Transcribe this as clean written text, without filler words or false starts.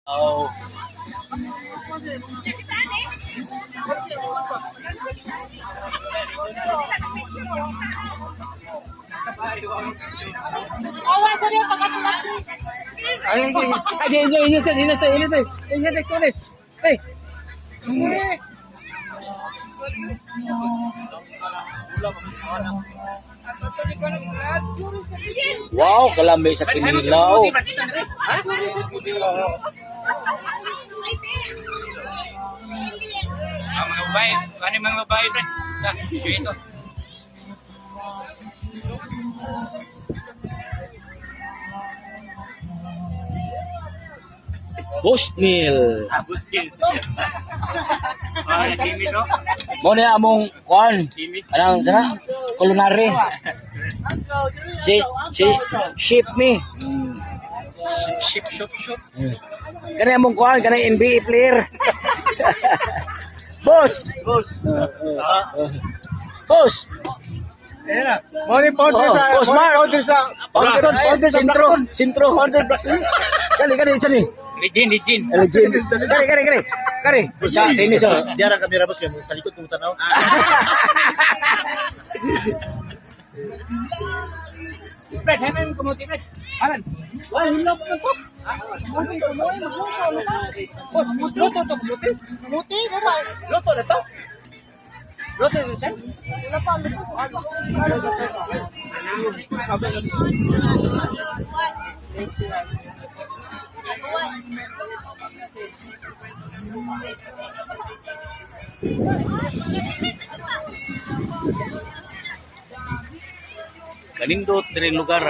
Oh. Wow, kalamay sa Kinilaw. Mga babae, ano yung mga babae ito? Dito. Busnil. Buskil. Kimi to? Mo ni among kuan. Kimi. Anong sana? Culinary. Si ship me. Ship. Kani among kuan, kani NBA player. Boss. Boss. Era. Morning powder sa Boss Mark. powder sa Powder sintro. powder Brazil. Kani isa ni. Legend. Kari. Sa tennis oh. Dia ra kamera bos sa likod kung tanaw. Fred, hanan kumuti Fred. Hanan. Wah, hilo ko to. Luto to kumuti. Kumuti ko ba? Luto na to. Luto na siya. Wala pa luto. Kanindot diri lugar